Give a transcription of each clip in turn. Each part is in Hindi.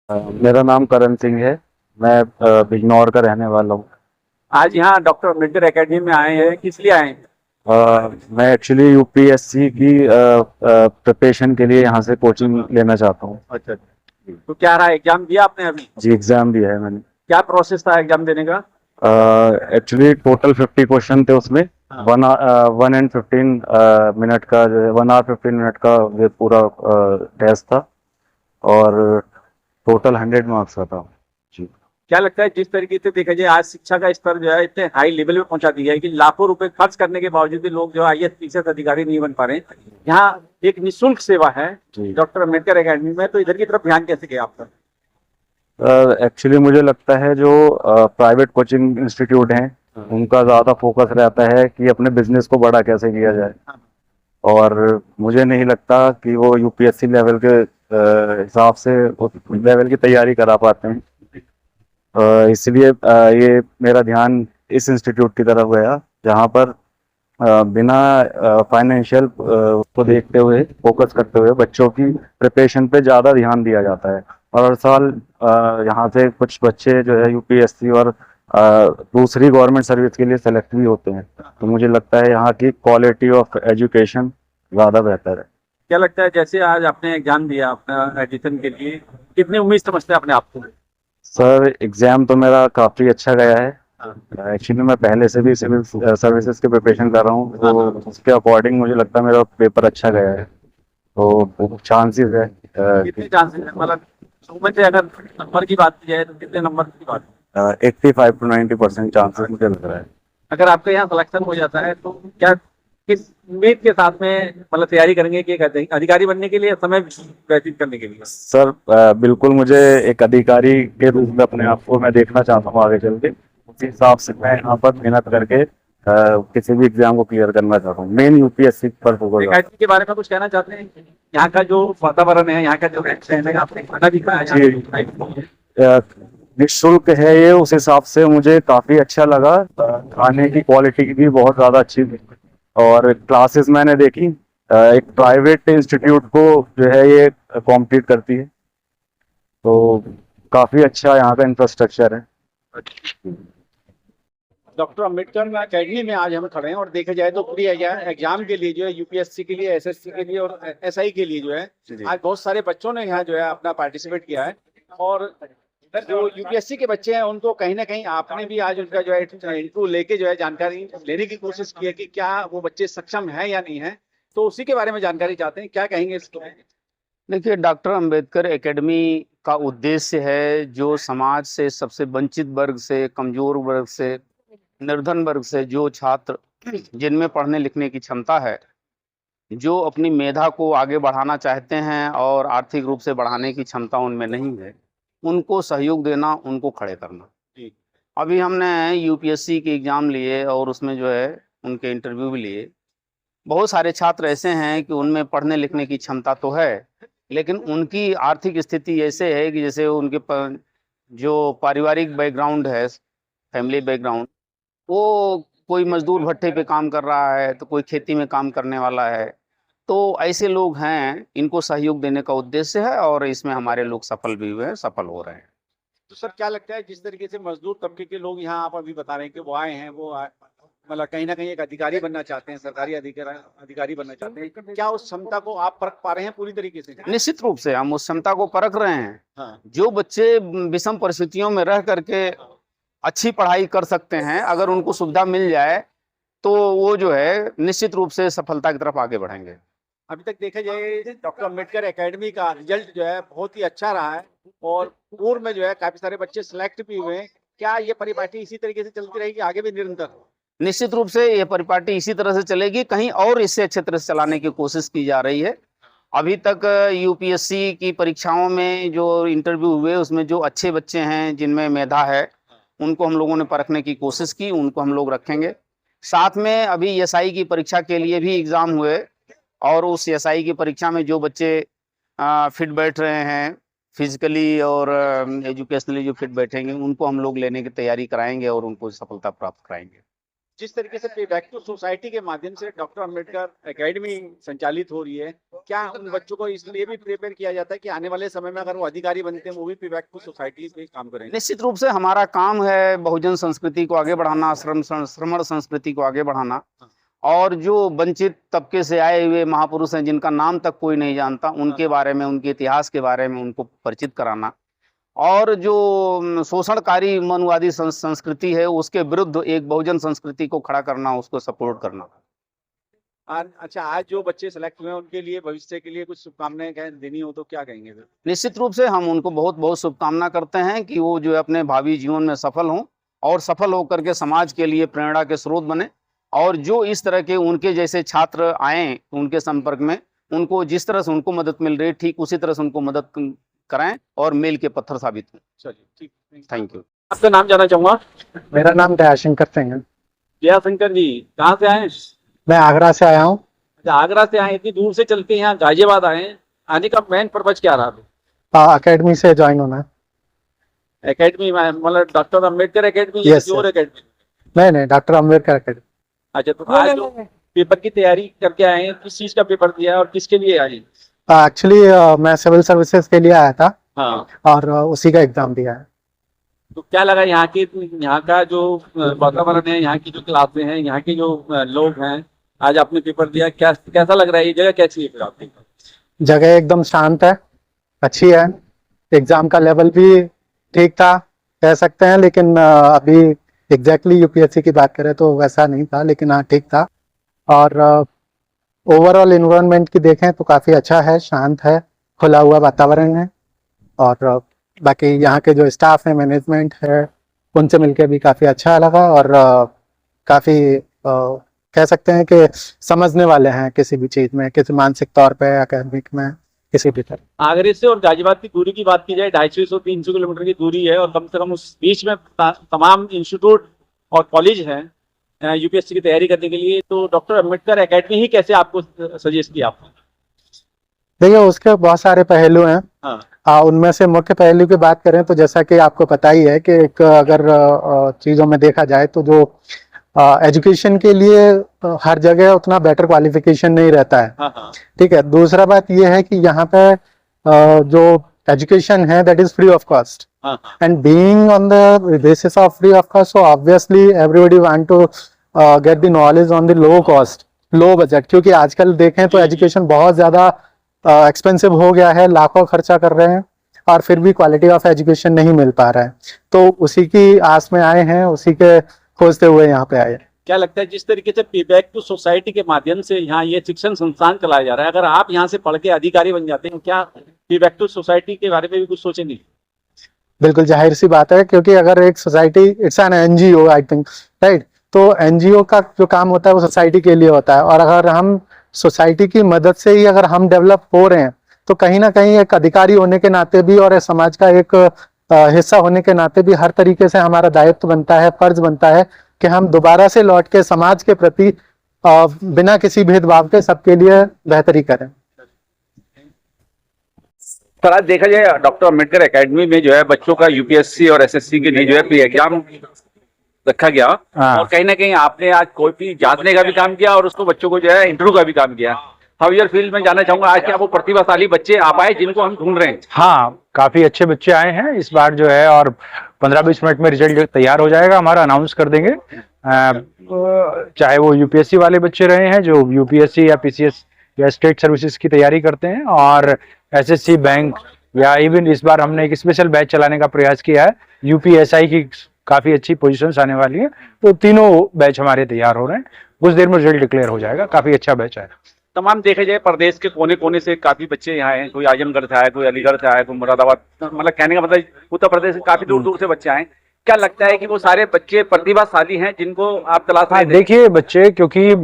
मेरा नाम करण सिंह है। मैं बिजनौर का रहने वाला हूँ। आज यहाँ डॉक्टर अम्बेडकर एकेडमी में आए हैं, किस लिए आए हैं? मैं एक्चुअली यूपीएससी की प्रिपरेशन के लिए यहाँ से कोचिंग लेना चाहता हूँ। अच्छा। तो क्या रहा, एग्जाम दिया आपने अभी? जी, एग्ज़ाम दिया है मैंने। क्या प्रोसेस था एग्जाम देने का? एक्चुअली टोटल 50 क्वेश्चन थे उसमें। हाँ। 1 1 15 मिनट का जो है 1 hour 15 मिनट का ये पूरा टेस्ट था। और टोटल 100 मार्क्स का था। जी। क्या लगता है, जिस तरीके से देखा जाए आज शिक्षा का स्तर जो है इतने हाई लेवल पे पहुंचा दिया है कि लाखों रुपए खर्च करने के बावजूद भी लोग जो आईएएस पीसीएस अधिकारी नहीं बन पा रहे हैं। यहाँ एक निःशुल्क सेवा है जी। डॉक्टर अम्बेडकर एकेडमी में, तो इधर की तरफ ध्यान कैसे गया आपका? एक्चुअली मुझे लगता है जो प्राइवेट कोचिंग इंस्टीट्यूट हैं उनका ज़्यादा फोकस रहता है कि अपने बिजनेस को बड़ा कैसे किया जाए। और मुझे नहीं लगता कि वो यूपीएससी लेवल के हिसाब से उस लेवल की तैयारी करा पाते हैं। इसलिए ये मेरा ध्यान इस इंस्टीट्यूट की तरफ गया जहाँ पर बिना फाइनेंशियल उसको देखते हुए फोकस करते हुए बच्चों की प्रिपरेशन पे ज़्यादा ध्यान दिया जाता है। और हर साल यहाँ से कुछ बच्चे जो है यूपीएससी और दूसरी गवर्नमेंट सर्विस के लिए सेलेक्ट भी होते हैं। तो मुझे लगता है यहाँ की क्वालिटी ऑफ एजुकेशन ज़्यादा बेहतर है। क्या लगता है, जैसे आज आपने एग्जाम दिया अपना एडिशन के लिए, कितनी उम्मीद समझते हैं अपने आप को? सर, एग्ज़ाम तो मेरा काफ़ी अच्छा गया है। एक्चुअली मैं पहले से भी सिविल सर्विसेज की प्रिपरेशन कर रहा हूँ, तो उसके अकॉर्डिंग मुझे लगता है मेरा पेपर अच्छा गया है। तो चांसेस है कितने चांसेस है, मतलब उम्मीद से अगर नंबर की बात की जाए तो कितने नंबर की बात है? 85 to 90% चांसेस मुझे लग रहा है। अगर आपके यहाँ सिलेक्शन हो जाता है तो क्या, किस उम्मीद के साथ में मतलब तैयारी करेंगे कि एक अधिकारी बनने के लिए, समय व्यतीत करने के लिए? सर, बिल्कुल मुझे एक अधिकारी के रूप में अपने आप को मैं देखना चाहता हूँ आगे चल के। उसी हिसाब से मैं यहाँ पर मेहनत करके किसी भी एग्जाम को क्लियर करना चाहता हूँ। मेन यूपीएससी पर फोकस। एकेडमी के बारे में कुछ कहना चाहते हैं? यहाँ का जो वातावरण है, यहाँ का जो रहन है, आपने खाना भी खाया अ, निःशुल्क है ये, उस हिसाब से मुझे काफी अच्छा लगा। खाने की क्वालिटी भी बहुत ज्यादा अच्छी थी। और क्लासेस मैंने देखी, एक प्राइवेट इंस्टीट्यूट को जो है ये कॉम्पीट करती है। तो काफी अच्छा यहाँ का इंफ्रास्ट्रक्चर है। डॉक्टर अम्बेडकर अकेडमी में आज हम खड़े हैं और देखा जाए तो प्री एग्जाम के लिए जो है, यूपीएससी के लिए, एसएससी के लिए और एसआई के लिए जो है, आज बहुत सारे बच्चों ने यहाँ जो है अपना पार्टिसिपेट किया है। और जो यूपीएससी के बच्चे हैं उनको कहीं ना कहीं आपने भी आज उनका जो है इंटरव्यू लेके जो है जानकारी लेने की कोशिश की है कि क्या वो बच्चे सक्षम है या नहीं है। तो उसी के बारे में जानकारी चाहते हैं, क्या कहेंगे इसको? देखिए, डॉक्टर अंबेडकर एकेडमी का उद्देश्य है जो समाज से सबसे वंचित वर्ग से, कमजोर वर्ग से, निर्धन वर्ग से जो छात्र जिनमें पढ़ने लिखने की क्षमता है, जो अपनी मेधा को आगे बढ़ाना चाहते हैं और आर्थिक रूप से बढ़ाने की क्षमता उनमें नहीं है, उनको सहयोग देना, उनको खड़े करना। जी। अभी हमने यूपीएससी के एग्ज़ाम लिए और उसमें जो है उनके इंटरव्यू भी लिए। बहुत सारे छात्र ऐसे हैं कि उनमें पढ़ने लिखने की क्षमता तो है, लेकिन उनकी आर्थिक स्थिति ऐसे है कि जैसे उनके जो पारिवारिक बैकग्राउंड है, फैमिली बैकग्राउंड, वो कोई मजदूर भट्टे पे काम कर रहा है, तो कोई खेती में काम करने वाला है। तो ऐसे लोग हैं, इनको सहयोग देने का उद्देश्य है और इसमें हमारे लोग सफल भी हुए हैं, सफल हो रहे हैं। तो सर, क्या लगता है, जिस तरीके से मजदूर तबके के लोग यहाँ आप अभी बता रहे हैं कि वो आए हैं, मतलब कहीं ना कहीं एक अधिकारी बनना चाहते हैं, सरकारी अधिकारी बनना चाहते हैं, क्या उस क्षमता को आप परख पा रहे हैं पूरी तरीके से? निश्चित रूप से हम उस क्षमता को परख रहे हैं। हाँ। जो बच्चे विषम परिस्थितियों में रह करके अच्छी पढ़ाई कर सकते हैं, अगर उनको सुविधा मिल जाए तो वो जो है निश्चित रूप से सफलता की तरफ आगे बढ़ेंगे। अभी तक देखा जाए डॉक्टर अम्बेडकर एकेडमी का रिजल्ट जो है बहुत ही अच्छा रहा है और पूर्व में जो है काफी सारे बच्चे सिलेक्ट भी हुए हैं। क्या ये परिपाटी इसी तरीके से चलती रहेगी आगे भी निरंतर? निश्चित रूप से ये परिपाटी इसी तरह से चलेगी, कहीं और इससे अच्छे तरह से चलाने की कोशिश की जा रही है। अभी तक यूपीएससी की परीक्षाओं में जो इंटरव्यू हुए उसमें जो अच्छे बच्चे हैं, जिनमें मेधा है, उनको हम लोगों ने परखने की कोशिश की, उनको हम लोग रखेंगे। साथ में अभी एसआई की परीक्षा के लिए भी एग्ज़ाम हुए और उस एसआई की परीक्षा में जो बच्चे फिट बैठ रहे हैं, फिजिकली और एजुकेशनली जो फिट बैठेंगे, उनको हम लोग लेने की तैयारी कराएंगे और उनको सफलता प्राप्त कराएंगे। जिस तरीके से पे बैक टू सोसाइटी के माध्यम से डॉक्टर अंबेडकर एकेडमी संचालित हो रही है, क्या उन बच्चों को इसलिए भी प्रिपेयर किया जाता है कि आने वाले समय में अगर वो अधिकारी बनते हैं वो भी पे बैक टू सोसाइटी पे काम करेंगे? निश्चित रूप से हमारा काम है बहुजन संस्कृति को आगे बढ़ाना, श्रमण संस्कृति को आगे बढ़ाना, और जो वंचित तबके से आए हुए महापुरुष हैं जिनका नाम तक कोई नहीं जानता, उनके बारे में, उनके इतिहास के बारे में उनको परिचित कराना, और जो शोषणकारी मनुवादी संस्कृति है उसके विरुद्ध एक बहुजन संस्कृति को खड़ा करना, उसको सपोर्ट करना। अच्छा, आज जो बच्चे सेलेक्ट हुए हैं उनके लिए भविष्य के लिए कुछ शुभकामनाएं देनी हो तो क्या कहेंगे फिर? निश्चित रूप से हम उनको बहुत बहुत शुभकामना करते हैं कि वो जो है अपने भावी जीवन में सफल हों, और सफल होकर के समाज के लिए प्रेरणा के स्रोत बने, और जो इस तरह के उनके जैसे छात्र आए उनके संपर्क में, उनको जिस तरह से उनको मदद मिल रही है ठीक उसी तरह से उनको मदद कराएं और मेल के पत्थर साबित हों। चलिए, ठीक, थैंक यू। आपका नाम जानना चाहूंगा। मेरा नाम दयाशंकर सिंह है। जयाशंकर जी, कहाँ से आए? मैं आगरा से आया हूँ। अच्छा, आगरा से आए, इतनी दूर से चल के यहाँ गाजियाबाद आए, आने का मेन पर्पज क्या रहा? एकेडमी से ज्वाइन होना। एकेडमी मतलब डॉक्टर अंबेडकर एकेडमी? Yes, और एकेडमी? नहीं, डॉक्टर अम्बेडकर एकेडमी। अच्छा, तो आज जो पेपर की तैयारी करके आए हैं, किस चीज का पेपर दिया है और किसके लिए आए? एक्चुअली मैं सिविल सर्विसेज के लिए आया था। हाँ। और उसी का एग्जाम दिया है। तो क्या लगा यहाँ का जो वातावरण है, यहाँ की जो क्लासें हैं, यहाँ के जो लोग हैं, आज आपने पेपर दिया, कैसा लग रहा है? ये जगह कैसी है फिर आपकी? जगह एकदम शांत है, अच्छी है। एग्जाम का लेवल भी ठीक था कह सकते हैं, लेकिन अभी एग्जैक्टली यूपीएससी की बात करें तो वैसा नहीं था, लेकिन हाँ ठीक था। और ओवरऑल एनवायरनमेंट की देखें तो काफ़ी अच्छा है, शांत है, खुला हुआ वातावरण है। और बाकी यहाँ के जो स्टाफ है, मैनेजमेंट है, उनसे मिलकर भी काफ़ी अच्छा लगा, और काफ़ी कह सकते हैं कि समझने वाले हैं किसी भी चीज़ में, किसी मानसिक तौर पे, एकेडमिक में, किसी भी तरह। आगरे से और गाजियाबाद की दूरी की बात की जाए, 250-300 किलोमीटर की दूरी है, और कम से कम उस बीच में तमाम इंस्टीट्यूट और कॉलेज हैं यूपीएससी की तैयारी करने के लिए। तो डॉक्टर अंबेडकर एकेडमी ही कैसे आपको सजेस्ट किया आपने? देखिए, उसके बहुत सारे पहलू हैं। हाँ। उनमें से मुख्य पहलू की बात करें तो जैसा कि आपको पता ही है कि एक अगर चीज़ों में देखा जाए तो जो एजुकेशन के लिए हर जगह उतना बेटर क्वालिफिकेशन नहीं रहता है। हाँ। ठीक है। दूसरा बात यह है कि यहाँ पे जो एजुकेशन है that is free of cost, and being on the basis of free of cost, so obviously everybody want to get the knowledge on the low cost, low budget. क्योंकि आजकल देखें तो एजुकेशन बहुत ज्यादा एक्सपेंसिव हो गया है, लाखों खर्चा कर रहे हैं और फिर भी क्वालिटी ऑफ एजुकेशन नहीं मिल पा रहा है। तो उसी की आस में आए हैं, उसी के खोजते हुए यहाँ पे आए। क्या लगता है जिस तरीके से पे बैक टू सोसाइटी के माध्यम से यहाँ ये शिक्षण संस्थान चलाया जा रहा है, अगर आप यहाँ से पढ़ के अधिकारी बन जाते हैं, क्या पे बैक टू सोसाइटी के बारे में भी कुछ सोचेंगे? बिल्कुल जाहिर सी बात है, क्योंकि अगर एक society, it's an NGO I think, right, तो एनजीओ का जो काम होता है वो सोसाइटी के लिए होता है, और अगर हम सोसाइटी की मदद से ही अगर हम डेवलप हो रहे हैं तो कहीं ना कहीं एक अधिकारी होने के नाते भी और समाज का एक हिस्सा होने के नाते भी हर तरीके से हमारा दायित्व बनता है, फर्ज बनता है कि हम दोबारा से लौट के समाज के प्रति बिना किसी भेदभाव के सबके लिए बेहतरी करें। सर, आज देखा जाए डॉक्टर अंबेडकर एकेडमी में जो है बच्चों का यूपीएससी और एसएससी के लिए जो है प्री एग्जाम रखा गया, और कहीं ना कहीं आपने आज कोई भी जांचने का भी काम किया और उसको बच्चों को जो है इंटरव्यू का भी काम किया। हाउ योर फील्ड में जानना चाहूंगा, आज क्या वो प्रतिभाशाली बच्चे आप आए जिनको हम ढूंढ रहे हैं? हाँ, काफी अच्छे बच्चे आए हैं इस बार जो है, और 15-20 मिनट में रिजल्ट तैयार हो जाएगा, हमारा अनाउंस कर देंगे। चाहे वो यूपीएससी वाले बच्चे रहे हैं जो यूपीएससी या पीसीएस या स्टेट सर्विसेज की तैयारी करते हैं, और एसएससी, बैंक, या इवन इस बार हमने एक स्पेशल बैच चलाने का प्रयास किया है, यूपीएसआई की काफी अच्छी पोजीशंस आने वाली है, तो तीनों बैच हमारे तैयार हो रहे हैं। कुछ देर में रिजल्ट डिक्लेयर हो जाएगा, काफी अच्छा बैच है। तमाम देखे जाए प्रदेश के कोने कोने से काफी बच्चे यहाँ आए, कोई आजमगढ़ से आए, कोई अलीगढ़ से आए, कोई मुरादाबाद, मतलब कहने का मतलब उत्तर प्रदेश से काफी दूर दूर से बच्चे आए। क्या लगता है कि वो सारे बच्चे प्रतिभाशाली हैं जिनको आप तलाश रहे हैं? देखिए, बच्चे क्योंकि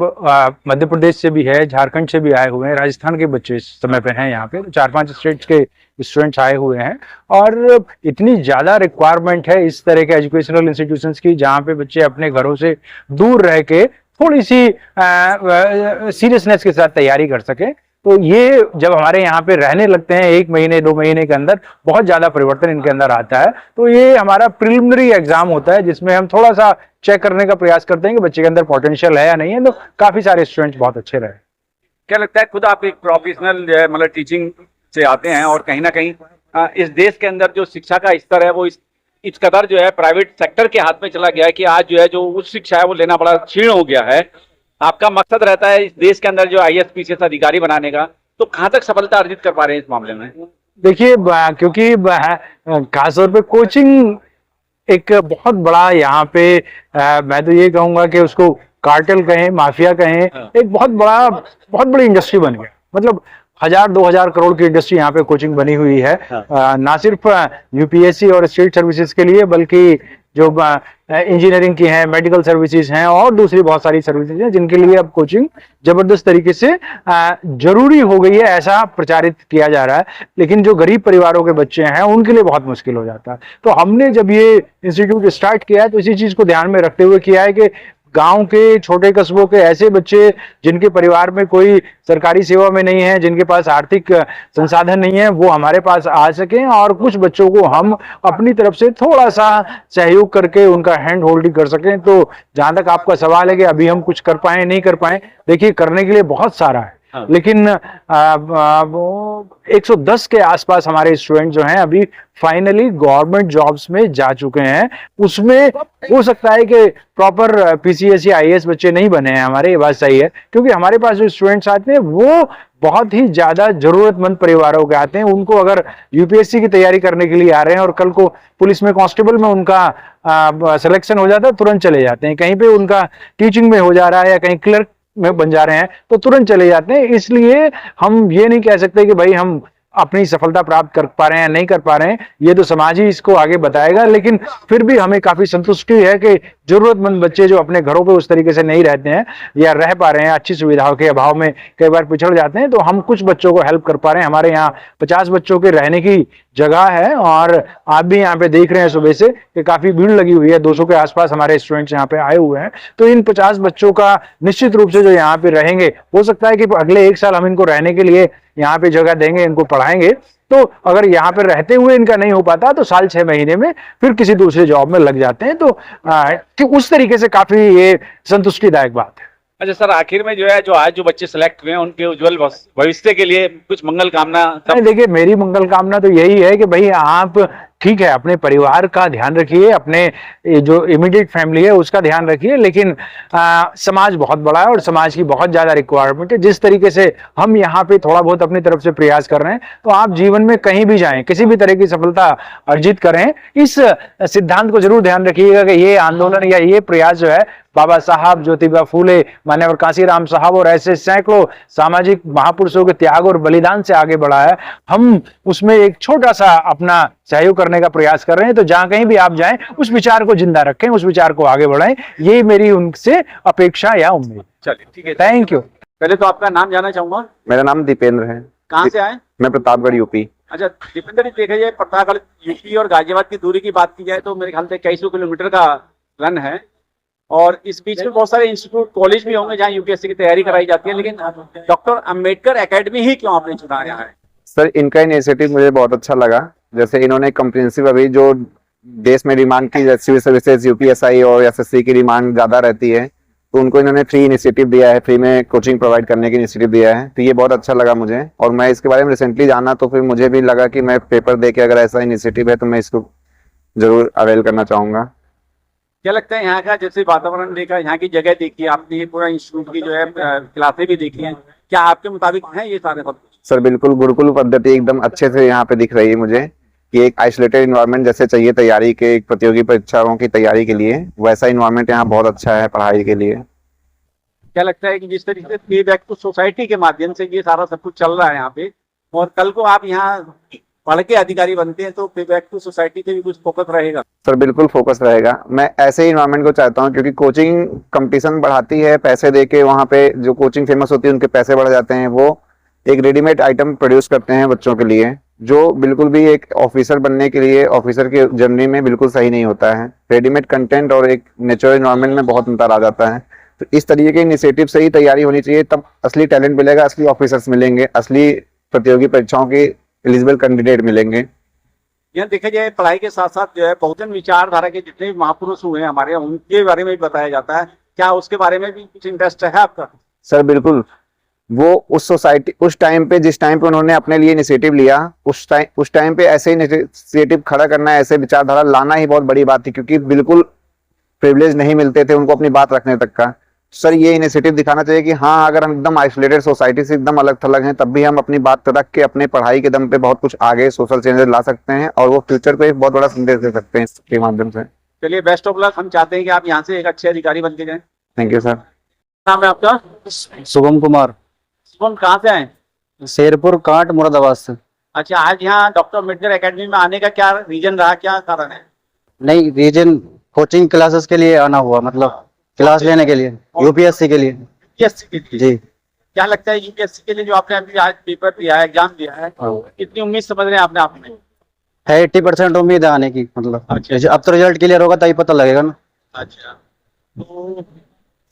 मध्य प्रदेश से भी है, झारखंड से भी आए हुए हैं, राजस्थान के बच्चे इस समय पे हैं यहाँ पे, तो 4-5 स्टेट्स के स्टूडेंट्स आए हुए हैं, और इतनी ज्यादा रिक्वायरमेंट है इस तरह के एजुकेशनल इंस्टीट्यूशंस की जहाँ पे बच्चे अपने घरों से दूर रह के थोड़ी सी सीरियसनेस के साथ तैयारी कर सके। तो ये जब हमारे यहाँ पे रहने लगते हैं 1 महीने 2 महीने के अंदर बहुत ज्यादा परिवर्तन इनके अंदर आता है। तो ये हमारा प्रिलिमिनरी एग्जाम होता है जिसमें हम थोड़ा सा चेक करने का प्रयास करते हैं कि बच्चे के अंदर पोटेंशियल है या नहीं है, तो काफी सारे स्टूडेंट्स बहुत अच्छे रहे। क्या लगता है, खुद आप एक प्रोफेशनल जो है मतलब टीचिंग से आते हैं और कहीं ना कहीं इस देश के अंदर जो शिक्षा का स्तर है वो इस कदर जो है प्राइवेट सेक्टर के हाथ में चला गया है कि आज जो है जो उच्च शिक्षा है वो लेना बड़ा क्षीण हो गया है। आपका मकसद रहता है इस देश के अंदर जो IAS PCS अधिकारी बनाने का, तो कहाँ तक सफलता अर्जित कर पा रहे हैं इस मामले में? देखिए क्योंकि खासतौर पे कोचिंग एक बहुत बड़ा यहाँ पे मैं तो ये कहूंगा कि उसको कार्टेल कहें, माफिया कहें, एक बहुत बड़ी इंडस्ट्री बन गया। मतलब 1000-2000 करोड़ की इंडस्ट्री यहाँ पे कोचिंग बनी हुई है। ना सिर्फ UPSC और स्टेट सर्विसेज के लिए, बल्कि जो इंजीनियरिंग की हैं, मेडिकल सर्विसेज हैं और दूसरी बहुत सारी सर्विसेज हैं जिनके लिए अब कोचिंग जबरदस्त तरीके से जरूरी हो गई है, ऐसा प्रचारित किया जा रहा है। लेकिन जो गरीब परिवारों के बच्चे हैं उनके लिए बहुत मुश्किल हो जाता है। तो हमने जब ये इंस्टीट्यूट स्टार्ट किया है तो इसी चीज को ध्यान में रखते हुए किया है कि गांव के छोटे कस्बों के ऐसे बच्चे जिनके परिवार में कोई सरकारी सेवा में नहीं है, जिनके पास आर्थिक संसाधन नहीं है, वो हमारे पास आ सकें और कुछ बच्चों को हम अपनी तरफ से थोड़ा सा सहयोग करके उनका हैंड होल्डिंग कर सकें। तो जहां तक आपका सवाल है कि अभी हम कुछ कर पाए नहीं कर पाए, देखिए करने के लिए बहुत सारा है। लेकिन 110 के आसपास हमारे स्टूडेंट जो हैं अभी फाइनली गवर्नमेंट जॉब्स में जा चुके हैं। उसमें हो सकता है कि प्रॉपर PCS या IAS बच्चे नहीं बने हैं हमारे, ये बात सही है, क्योंकि हमारे पास जो स्टूडेंट्स आते हैं वो बहुत ही ज्यादा जरूरतमंद परिवारों के आते हैं। उनको अगर UPSC की तैयारी करने के लिए आ रहे हैं और कल को पुलिस में, कांस्टेबल में उनका सिलेक्शन हो जाता है, तुरंत चले जाते हैं। कहीं पे उनका टीचिंग में हो जा रहा है या कहीं क्लर्क में बन जा रहे हैं तो तुरंत चले जाते हैं। इसलिए हम ये नहीं कह सकते कि भाई हम अपनी सफलता प्राप्त कर पा रहे हैं नहीं कर पा रहे हैं, ये तो समाज ही इसको आगे बताएगा। लेकिन फिर भी हमें काफी संतुष्टि है कि जरूरतमंद बच्चे जो अपने घरों पे उस तरीके से नहीं रहते हैं या रह पा रहे हैं, अच्छी सुविधाओं के अभाव में कई बार पिछड़ जाते हैं, तो हम कुछ बच्चों को हेल्प कर पा रहे हैं। हमारे यहाँ 50 बच्चों के रहने की जगह है और आप भी यहाँ पे देख रहे हैं सुबह से कि काफी भीड़ लगी हुई है। 200 के आसपास हमारे स्टूडेंट्स यहाँ पे आए हुए हैं। तो इन 50 बच्चों का निश्चित रूप से जो यहाँ पे रहेंगे, हो सकता है कि अगले 1 साल हम इनको रहने के लिए यहाँ पे जगह देंगे, इनको पढ़ाएंगे। तो अगर यहाँ पे रहते हुए इनका नहीं हो पाता तो साल 6 महीने में फिर किसी दूसरे जॉब में लग जाते हैं। तो उस तरीके से काफी ये संतुष्टिदायक बात है। अच्छा सर, आखिर में जो है जो आज जो बच्चे सेलेक्ट हुए हैं उनके उज्जवल भविष्य के लिए कुछ मंगल कामना। देखिए मेरी मंगल कामना तो यही है कि भाई आप ठीक है अपने परिवार का ध्यान रखिए, अपने जो इमीडिएट फैमिली है उसका ध्यान रखिए, लेकिन समाज बहुत बड़ा है और समाज की बहुत ज्यादा रिक्वायरमेंट है। जिस तरीके से हम यहाँ पे थोड़ा बहुत अपनी तरफ से प्रयास कर रहे हैं, तो आप जीवन में कहीं भी जाएं, किसी भी तरह की सफलता अर्जित करें, इस सिद्धांत को जरूर ध्यान रखिएगा कि ये आंदोलन या ये प्रयास जो है बाबा साहब, ज्योतिबा फूले, मान्यवर कांसीराम साहब और ऐसे सैकड़ों सामाजिक महापुरुषों के त्याग और बलिदान से आगे बढ़ा है। हम उसमें एक छोटा सा अपना सहयोग करने का प्रयास कर रहे हैं। तो जहां कहीं भी आप जाएं उस विचार को जिंदा रखें, उस विचार को आगे बढ़ाएं, ये मेरी उनसे अपेक्षा या उम्मीद। चलिए ठीक है, थैंक यू। पहले तो आपका नाम जानना चाहूंगा। मेरा नाम दीपेंद्र है। कहाँ से आए? मैं प्रतापगढ़ यूपी। अच्छा दीपेंद्र जी, देखा जाए प्रतापगढ़ यूपी और गाजियाबाद की दूरी की बात की जाए तो मेरे ख्याल से कई सौ किलोमीटर का रन है और इस बीच में बहुत सारे इंस्टीट्यूट, कॉलेज भी होंगे जहाँ UPSC की तैयारी कराई जाती है, लेकिन डॉक्टर अंबेडकर एकेडमी ही क्यों आपने चुना यहाँ है? सर इनका इनिशिएटिव मुझे बहुत अच्छा लगा। जैसे इन्होंने कंप्रिहेंसिव, अभी जो देश में डिमांड की सिविल सर्विसेज UPSI और SSC की डिमांड ज्यादा रहती है, तो उनको इन्होंने फ्री इनिशिएटिव दिया है, फ्री में कोचिंग प्रोवाइड करने की इनिशिएटिव दिया है। तो ये बहुत अच्छा लगा मुझे और मैं इसके बारे में रिसेंटली जाना, तो फिर मुझे भी लगा कि मैं पेपर दे के अगर ऐसा इनिशिएटिव है तो मैं इसको जरूर अवेल करना चाहूंगा। क्या लगता है यहाँ का, जैसे वातावरण देखा, यहाँ की जगह देखी आपने, ये पूरा इंस्टीट्यूट की जो है क्लासें भी देखी हैं, क्या आपके मुताबिक है ये सारे? सर बिल्कुल, गुरुकुल पद्धति एकदम अच्छे से यहाँ पे दिख रही है मुझे कि एक आइसोलेटेड इन्वायरमेंट जैसे चाहिए तैयारी के, एक प्रतियोगी परीक्षाओं की तैयारी के लिए, वैसा इन्वायरमेंट यहाँ बहुत अच्छा है पढ़ाई के लिए। क्या लगता है कि जिस तरीके से पे बैक टू सोसाइटी के माध्यम से ये सारा सब कुछ चल रहा है यहाँ पे, और कल को आप यहाँ पढ़ के अधिकारी बनते हैं तो पे बैक टू सोसाइटी पे भी कुछ फोकस रहेगा? सर बिल्कुल फोकस रहेगा। मैं ऐसे ही इन्वायरमेंट को चाहता हूँ क्योंकि कोचिंग कंपटीशन बढ़ाती है, पैसे देके वहाँ पे जो कोचिंग फेमस होती है उनके पैसे बढ़ जाते हैं। वो एक रेडीमेड आइटम प्रोड्यूस करते हैं बच्चों के लिए, जो बिल्कुल भी एक ऑफिसर बनने के लिए, ऑफिसर की जर्नी में बिल्कुल सही नहीं होता है। रेडीमेड कंटेंट और एक नेचुरल इन्वायरमेंट में बहुत अंतर आ जाता है। तो इस तरीके के इनिशिएटिव से ही तैयारी होनी चाहिए, तब असली टैलेंट मिलेगा, असली ऑफिसर्स मिलेंगे, असली प्रतियोगी परीक्षाओं के एलिजिबल कैंडिडेट मिलेंगे। यहाँ देखा जाए पढ़ाई के साथ साथ जो है बहुजन विचारधारा के जितने भी महापुरुष हुए हैं हमारे, उनके बारे में भी बताया जाता है। क्या उसके बारे में भी कुछ इंटरेस्ट है आपका? सर बिल्कुल, वो उस सोसाइटी, उस टाइम पे, जिस टाइम पे उन्होंने अपने लिए इनिशिएटिव लिया, उस टाइम पे ऐसे इनिशिएटिव खड़ा करना, ऐसे विचारधारा लाना ही बहुत बड़ी बात थी, क्योंकि बिल्कुल प्रिविलेज नहीं मिलते थे उनको अपनी बात रखने तक का। सर ये इनिशिएटिव दिखाना चाहिए कि हाँ, अगर हम एकदम आइसोलेटेड सोसाइटी से एकदम अलग थलग हैं, तब भी हम अपनी बात रख के अपने पढ़ाई के दम पे बहुत कुछ आगे सोशल चेंजेस ला सकते हैं, और वो फ्यूचर पे एक बहुत बड़ा संदेश दे सकते हैं इसके माध्यम से। चलिए, बेस्ट ऑफ लक। हम चाहते हैं कि आप यहाँ से एक अच्छे अधिकारी बन के जाएं। Thank you sir. नाम है आपका? शुभम कुमार, शुभम, कहाँ से आए? शेरपुर कांट मुरादाबाद से। अच्छा, आज यहाँ डॉक्टर अम्बेडकर एकेडमी में आने का क्या रीजन रहा, क्या कारण है? नहीं, रीजन कोचिंग क्लासेस के लिए आना हुआ, मतलब क्लास लेने के लिए, यूपीएससी के लिए। यूपीएससी के लिए? जी। क्या लगता है यूपीएससी के लिए जो आपने अभी आज पेपर दिया है, एग्जाम दिया है, कितनी उम्मीद समझ रहे हैं आपने आप में? है 80% उम्मीद है आने की, मतलब अच्छा। अब तो रिजल्ट क्लियर होगा तभी पता लगेगा ना। अच्छा, तो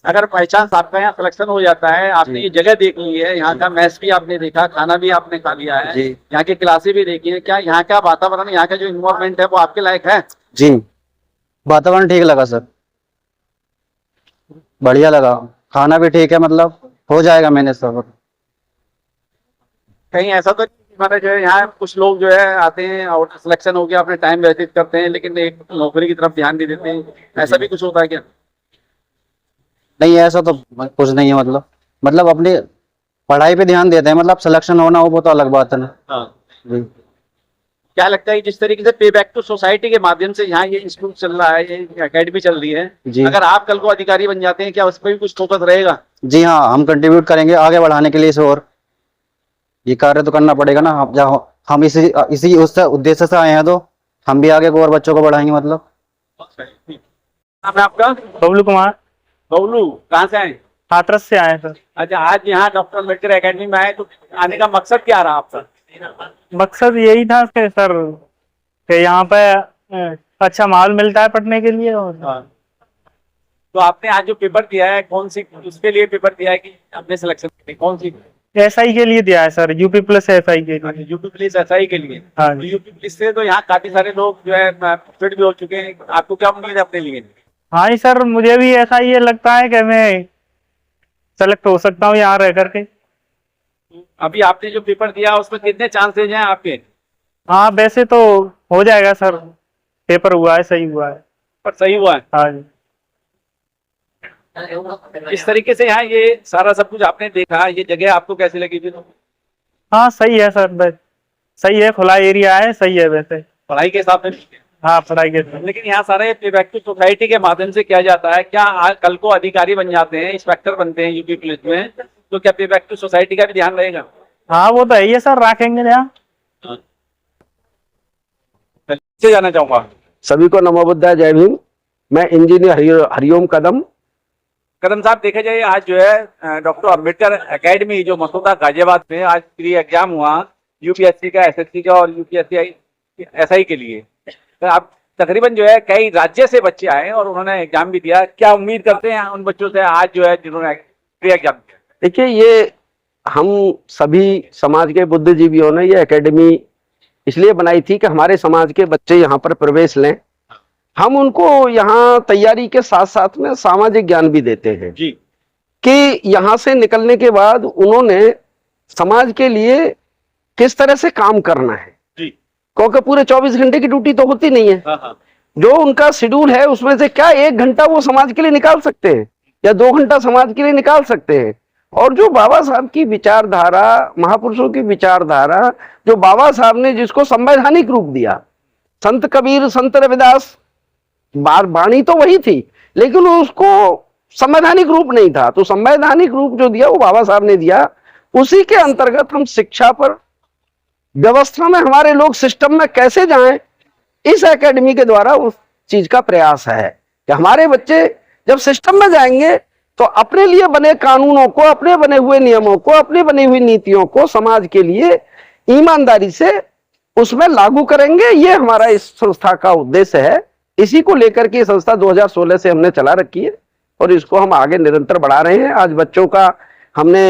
अगर बाई चांस आपका यहाँ सिलेक्शन हो जाता है, आपने ये जगह देख ली है, यहाँ का मैच भी आपने देखा, खाना भी आपने खा लिया है, जी। यहाँ की क्लासें भी देखी है, क्या यहाँ का वातावरण, यहाँ का जो इन्वायरमेंट है वो आपके लायक है? जी, वातावरण ठीक लगा सर, बढ़िया लगा, खाना भी ठीक है, मतलब हो जाएगा मैंने सब। कहीं ऐसा तो नहीं हमारा जो है यहाँ कुछ लोग जो है आते हैं और सिलेक्शन हो गया, अपने टाइम व्यतीत करते हैं, लेकिन एक नौकरी की तरफ ध्यान नहीं देते हैं, ऐसा भी कुछ होता है क्या? नहीं, ऐसा तो कुछ नहीं है, मतलब अपनी पढ़ाई पे ध्यान देते हैं, मतलब सिलेक्शन होना हो वो तो अलग बात है ना। हाँ। जी। क्या लगता है जिस तरीके से पे बैक टू सोसाइटी के माध्यम से यहाँ ये इंस्टीट्यूट चल रहा है, ये एकेडमी चल रही है, जी। अगर आप कल को अधिकारी बन जाते हैं, क्या उस पर भी कुछ फोकस रहेगा? जी हाँ, हम कंट्रीब्यूट करेंगे आगे बढ़ाने के लिए इसे, और ये कार्य तो करना पड़ेगा ना। हम इसी उस उद्देश्य से आए हैं, तो हम भी आगे को और बच्चों को बढ़ाएंगे, मतलब। नाम है आपका? बबलू कुमार, बबलू, कहाँ से आए? हाथरस से आए सर। अच्छा, आज यहाँ डॉक्टर अम्बेडकर एकेडमी में आए, तो आने का मकसद क्या रहा आपका? मकसद यही था कि सर कि यहाँ पे अच्छा माहौल मिलता है पढ़ने के लिए, और तो आपने आज जो पेपर दिया है, कौन सी उसके लिए पेपर दिया है कि अपने सिलेक्शन के लिए, कौन सी? एसआई के लिए दिया है सर, यूपी प्लस एसआई के लिए। यूपी पुलिस एसआई के लिए? हाँ तो जी। यूपी पुलिस से तो यहाँ काफी सारे लोग जो है फिट भी हो चुके हैं, आपको क्या उम्मीद है अपने लिए? हाँ जी सर, मुझे भी ऐसा ये लगता है कि मैं सेलेक्ट हो सकता हूँ यहाँ रह करके। अभी आपने जो पेपर दिया उसमें कितने चांसेज हैं आपके? हाँ, वैसे तो हो जाएगा सर, पेपर हुआ है, सही हुआ है। पर सही हुआ है? हाँ जी। इस तरीके से यहाँ ये सारा सब कुछ आपने देखा, ये जगह आपको कैसी लगी फिर? हाँ, सही है सर, बस सही है, खुला एरिया है, सही है वैसे। पढ़ाई के हिसाब से? हाँ, पढ़ाई के साथ। लेकिन यहाँ सारे पे बैक टू सोसाइटी के माध्यम से किया जाता है, क्या कल को अधिकारी बन जाते हैं, इंस्पेक्टर बनते हैं यूपी पुलिस में, तो क्या पे बैक टू सोसाइटी का भी ध्यान रहेगा? हाँ, वो तो है ही है सर, रखेंगे यहाँ। से जाना चाहूंगा। सभी को नमो बुद्धाय, जय भीम। मैं इंजीनियर हरिओम कदम। कदम साहब, देखा जाए आज जो है डॉक्टर अम्बेडकर एकेडमी जो मसौदा गाजियाबाद में आज प्री एग्जाम हुआ यूपीएससी का, एसएससी का और यूपीएससी एसआई के लिए, तो आप तकरीबन जो है कई राज्य से बच्चे आए और उन्होंने एग्जाम भी दिया, क्या उम्मीद करते हैं उन बच्चों से आज जो है जिन्होंने प्री एग्जाम दिया? देखिए, ये हम सभी समाज के बुद्धिजीवियों ने ये एकेडमी इसलिए बनाई थी कि हमारे समाज के बच्चे यहाँ पर प्रवेश लें। हम उनको यहाँ तैयारी के साथ साथ में सामाजिक ज्ञान भी देते हैं जी, कि यहाँ से निकलने के बाद उन्होंने समाज के लिए किस तरह से काम करना है जी। क्योंकि पूरे 24 घंटे की ड्यूटी तो होती नहीं है। हाँ हाँ। जो उनका शेड्यूल है उसमें से क्या 1 घंटा वो समाज के लिए निकाल सकते हैं या 2 घंटा समाज के लिए निकाल सकते हैं। और जो बाबा साहब की विचारधारा, महापुरुषों की विचारधारा, जो बाबा साहब ने जिसको संवैधानिक रूप दिया, संत कबीर, संत रविदास, वाणी तो वही थी लेकिन उसको संवैधानिक रूप नहीं था, तो संवैधानिक रूप जो दिया वो बाबा साहब ने दिया। उसी के अंतर्गत हम शिक्षा पर, व्यवस्था में हमारे लोग सिस्टम में कैसे जाएं, इस एकेडमी के द्वारा उस चीज का प्रयास है कि हमारे बच्चे जब सिस्टम में जाएंगे तो अपने लिए बने कानूनों को, अपने बने हुए नियमों को, अपने बनी हुई नीतियों को समाज के लिए ईमानदारी से उसमें लागू करेंगे। ये हमारा इस संस्था का उद्देश्य है। इसी को लेकर के संस्था 2016 से हमने चला रखी है और इसको हम आगे निरंतर बढ़ा रहे हैं। आज बच्चों का हमने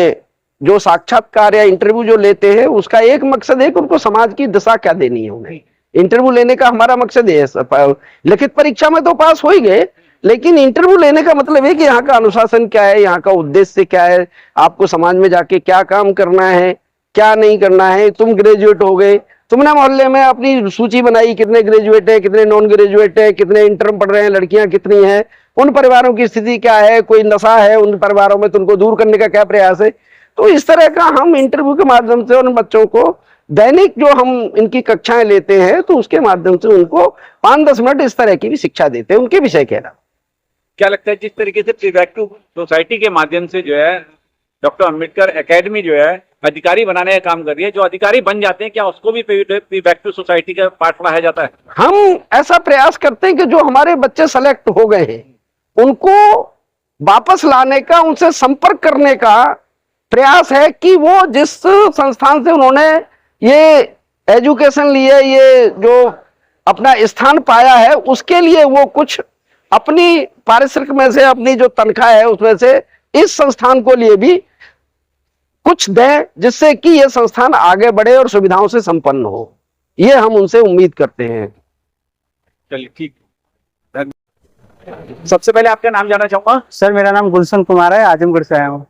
जो साक्षात्कार या इंटरव्यू जो लेते हैं उसका एक मकसद है कि उनको समाज की दिशा क्या देनी है, उन्हें इंटरव्यू लेने का हमारा मकसद है। लिखित परीक्षा में तो पास हो ही गए, लेकिन इंटरव्यू लेने का मतलब है कि यहाँ का अनुशासन क्या है, यहाँ का उद्देश्य क्या है, आपको समाज में जाके क्या काम करना है, क्या नहीं करना है। तुम ग्रेजुएट हो गए, तुमने मोहल्ले में अपनी सूची बनाई, कितने ग्रेजुएट है, कितने नॉन ग्रेजुएट है, कितने इंटर्म पढ़ रहे हैं, लड़कियां कितनी हैं, उन परिवारों की स्थिति क्या है, कोई नशा है उन परिवारों में तो उनको दूर करने का क्या प्रयास है। तो इस तरह का हम इंटरव्यू के माध्यम से उन बच्चों को दैनिक जो हम इनकी कक्षाएं लेते हैं तो उसके माध्यम से उनको 5-10 मिनट इस तरह की भी शिक्षा देते हैं उनके विषय के अलावा। क्या लगता है जिस तरीके से प्रीवैक्टिव सोसाइटी के माध्यम से जो है डॉक्टर अंबेडकर एकेडमी जो है अधिकारी बनाने का काम कर रही है, जो अधिकारी बन जाते हैं क्या उसको भी प्रीवैक्टिव सोसाइटी का पार्ट पढ़ाया जाता है? हम ऐसा प्रयास करते हैं कि जो हमारे बच्चे सेलेक्ट हो गए हैं उनको वापस लाने का, उनसे संपर्क करने का प्रयास है कि वो जिस संस्थान से उन्होंने ये एजुकेशन लिए, ये जो अपना स्थान पाया है, उसके लिए वो कुछ अपनी पारिश्रमिक में से, अपनी जो तनख्वाह है उसमें से इस संस्थान को लिए भी कुछ दें, जिससे कि ये संस्थान आगे बढ़े और सुविधाओं से संपन्न हो। ये हम उनसे उम्मीद करते हैं। चलिए ठीक, सबसे पहले आपका नाम जानना चाहूंगा। सर मेरा नाम गुलशन कुमार है, आजमगढ़ से आया हूँ।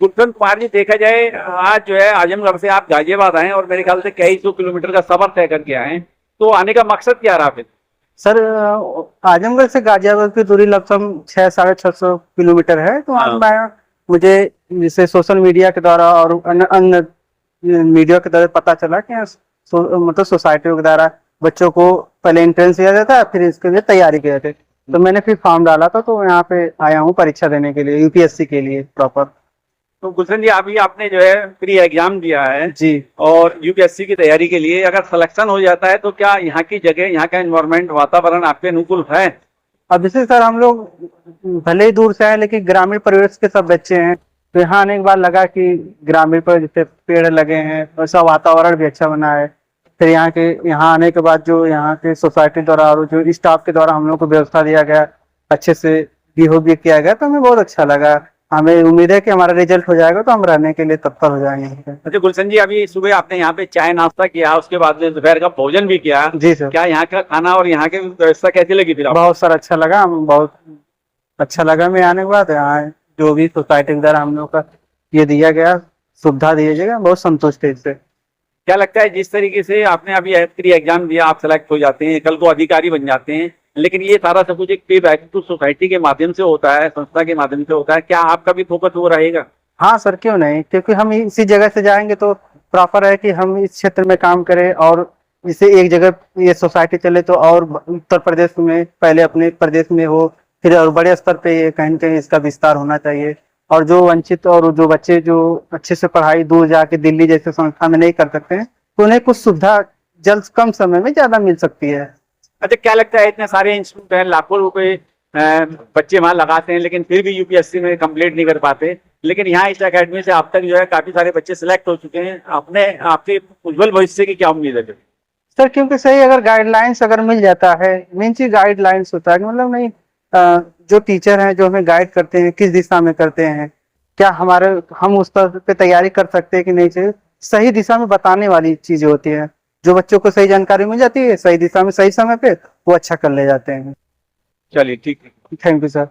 गुलशन कुमार जी, देखा जाए आज जो है आजमगढ़ से आप गाजियाबाद आए और मेरे ख्याल से कई सौ किलोमीटर का सफर तय करके आए, तो आने का मकसद क्या रहा फिर? सर आजमगढ़ से गाजियाबाद की दूरी लगभग 600-650 किलोमीटर है। तो आज मैं, मुझे जैसे सोशल मीडिया के द्वारा और अन्य मीडिया के द्वारा पता चला कि मतलब सोसाइटी के द्वारा बच्चों को पहले एंट्रेंस दिया जाता है, फिर इसके लिए तैयारी की जाती है। तो मैंने फिर फॉर्म डाला था, तो यहाँ पे आया हूँ परीक्षा देने के लिए, यूपीएससी के लिए प्रॉपर। तो गुलशन जी, अभी आपने जो है प्री एग्जाम दिया है जी, और यूपीएससी की तैयारी के लिए अगर सिलेक्शन हो जाता है तो क्या यहाँ की जगह, यहाँ का एनवायरनमेंट, वातावरण आपके अनुकूल है? अब जैसे सर हम लोग भले ही दूर से आए लेकिन ग्रामीण परिवेश के सब बच्चे हैं, तो यहाँ आने के बाद लगा कि ग्रामीण पर जैसे पेड़ लगे हैं, वैसा वातावरण भी अच्छा बना है। फिर यहाँ आने के बाद जो यहाँ के सोसाइटी द्वारा और जो स्टाफ के द्वारा हम लोग को व्यवस्था दिया गया, अच्छे से बिहेव भी किया गया, तो हमें बहुत अच्छा लगा। हमें उम्मीद है कि हमारा रिजल्ट हो जाएगा तो हम रहने के लिए तत्पर हो जाएंगे। अच्छा गुलशन जी, अभी सुबह आपने यहाँ पे चाय नाश्ता किया, उसके बाद में दोपहर का भोजन भी किया। जी सर। क्या यहाँ का खाना और यहाँ की व्यवस्था कैसी लगी फिर आपको? बहुत सर अच्छा लगा, बहुत अच्छा लगा। मैं आने के बाद यहाँ जो भी सोसाइटी के द्वारा हम लोग का ये दिया गया, सुविधा दिया गया, बहुत संतुष्ट है इससे। क्या लगता है जिस तरीके से आपने अभी प्री एग्जाम दिया, आप सेलेक्ट हो जाते हैं, कल को अधिकारी बन जाते हैं, लेकिन ये सारा सब कुछ एक प्रीवैक्टिव सोसाइटी के माध्यम से होता है, संस्था के माध्यम से होता है, क्या आपका भी फोकस वो रहेगा? हाँ सर, क्यों नहीं, क्योंकि हम इसी जगह से जाएंगे तो प्रॉपर है कि हम इस क्षेत्र में काम करें और इसे एक जगह ये सोसाइटी चले तो और उत्तर प्रदेश में, पहले अपने प्रदेश में हो, फिर और बड़े स्तर पे ये कहीं न कहीं इसका विस्तार होना चाहिए। और जो वंचित और जो बच्चे जो अच्छे से पढ़ाई दूर जाके दिल्ली जैसे संस्था में नहीं कर सकते हैं, तो उन्हें कुछ सुविधा जल्द कम समय में ज्यादा मिल सकती है। अच्छा, क्या लगता है इतने सारे इंस्टीट्यूट हैं, लाखों रुपए बच्चे वहां लगाते हैं, लेकिन फिर भी यूपीएससी में कंप्लीट नहीं कर पाते, लेकिन यहाँ इस एकेडमी से अब तक जो है काफी सारे बच्चे सिलेक्ट हो चुके हैं। अपने आपके उज्जवल भविष्य की क्या उम्मीद है सर? क्योंकि सही अगर गाइडलाइंस अगर मिल जाता है, मेन चीज गाइडलाइंस होता है कि मतलब नहीं, जो टीचर हैं जो हमें गाइड करते हैं किस दिशा में करते हैं, क्या हम उस पर पे तैयारी कर सकते हैं कि नहीं, चाहिए सही दिशा में बताने वाली चीजें होती है। जो बच्चों को सही जानकारी मिल जाती है सही दिशा में सही समय पे, वो अच्छा कर ले जाते हैं। चलिए ठीक है, थैंक यू सर।